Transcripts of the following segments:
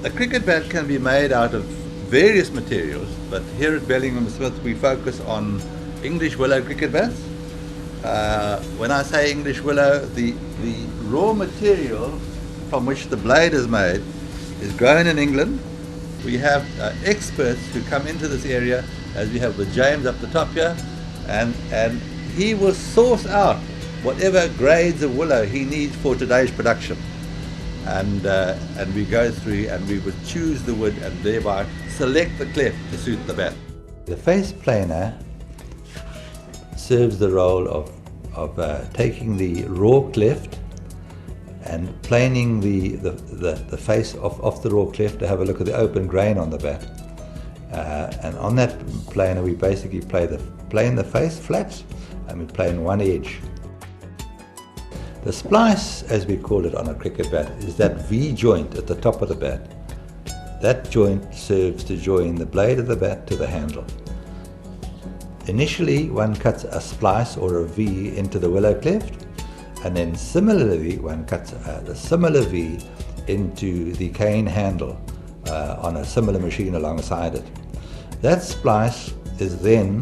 A cricket bat can be made out of various materials, but here at Bellingham and Smith we focus on English willow cricket bats. When I say English willow, the raw material from which the blade is made is grown in England. We have experts who come into this area, as we have with James up the top here, and he will source out whatever grades of willow he needs for today's production. And we go through and we would choose the wood and thereby select the cleft to suit the bat. The face planer serves the role of taking the raw cleft and planing the face off the raw cleft to have a look at the open grain on the bat. And on that planer we basically plane the face flat and we plane one edge. The splice, as we call it on a cricket bat, is that V joint at the top of the bat. That joint serves to join the blade of the bat to the handle. Initially, one cuts a splice or a V into the willow cleft, and then similarly, one cuts a similar V into the cane handle on a similar machine alongside it. That splice is then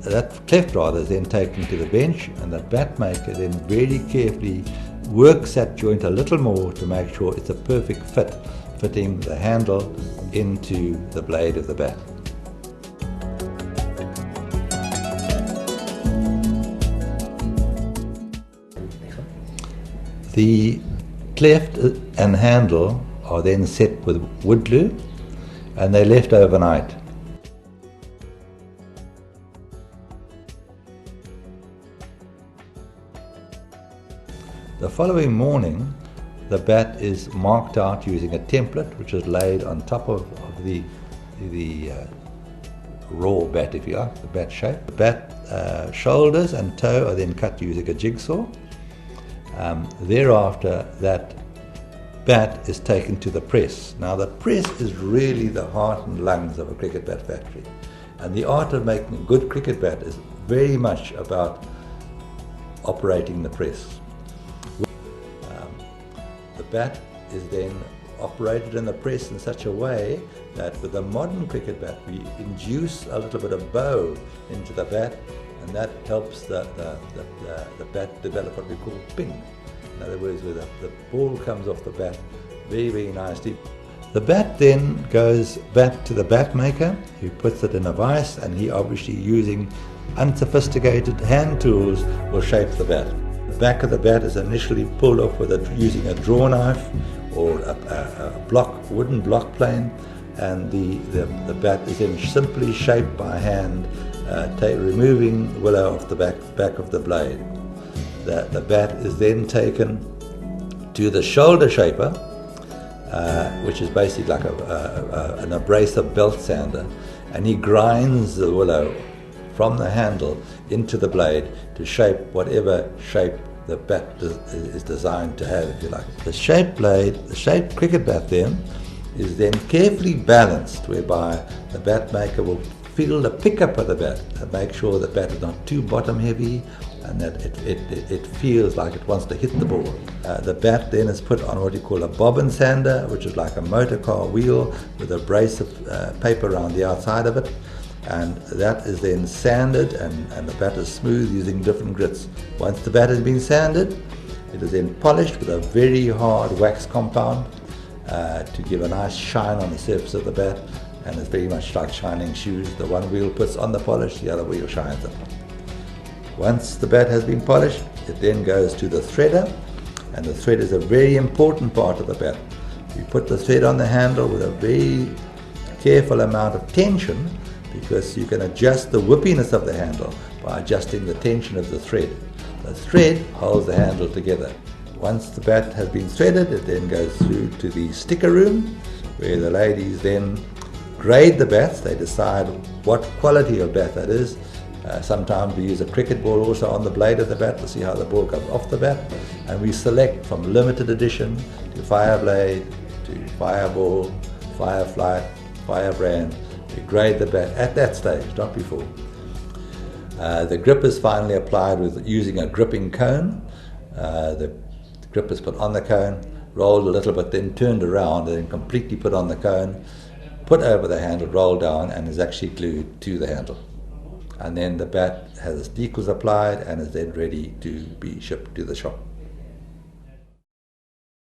that cleft rather is then taken to the bench, and the bat maker then very carefully works that joint a little more to make sure it's a perfect fit, fitting the handle into the blade of the bat. The cleft and handle are then set with wood glue and they're left overnight. The following morning, the bat is marked out using a template which is laid on top of the raw bat, if you like, the bat shape. The bat shoulders and toe are then cut using a jigsaw. Thereafter, that bat is taken to the press. Now, the press is really the heart and lungs of a cricket bat factory. And the art of making a good cricket bat is very much about operating the press. The bat is then operated in the press in such a way that with a modern cricket bat we induce a little bit of bow into the bat, and that helps the bat develop what we call ping. In other words, where the ball comes off the bat very, very nicely. The bat then goes back to the bat maker, who puts it in a vise, and he obviously, using unsophisticated hand tools, will shape the bat. The back of the bat is initially pulled off using a draw knife or a wooden block plane, and the bat is then simply shaped by hand, removing willow off the back of the blade. The bat is then taken to the shoulder shaper, which is basically like an abrasive belt sander, and he grinds the willow from the handle into the blade to shape whatever shape the bat is designed to have, if you like. The shaped blade, the shaped cricket bat then, is then carefully balanced, whereby the bat maker will feel the pickup of the bat and make sure the bat is not too bottom heavy and that it feels like it wants to hit the ball. The bat then is put on what you call a bobbin sander, which is like a motor car wheel with a brace of paper around the outside of it. And that is then sanded, and the bat is smooth using different grits. Once the bat has been sanded, it is then polished with a very hard wax compound to give a nice shine on the surface of the bat, and it's very much like shining shoes. The one wheel puts on the polish, the other wheel shines it. Once the bat has been polished, it then goes to the threader, and the thread is a very important part of the bat. You put the thread on the handle with a very careful amount of tension, because you can adjust the whippiness of the handle by adjusting the tension of the thread. The thread holds the handle together. Once the bat has been threaded, it then goes through to the sticker room, where the ladies then grade the bats. They decide what quality of bat that is. Sometimes we use a cricket ball also on the blade of the bat to see how the ball comes off the bat, and we select from limited edition to Fireblade to Fireball, Firefly, Firebrand. We grade the bat at that stage, not before. The grip is finally applied with using a gripping cone. The grip is put on the cone, rolled a little bit, then turned around, and then completely put on the cone, put over the handle, rolled down, and is actually glued to the handle. And then the bat has decals applied and is then ready to be shipped to the shop.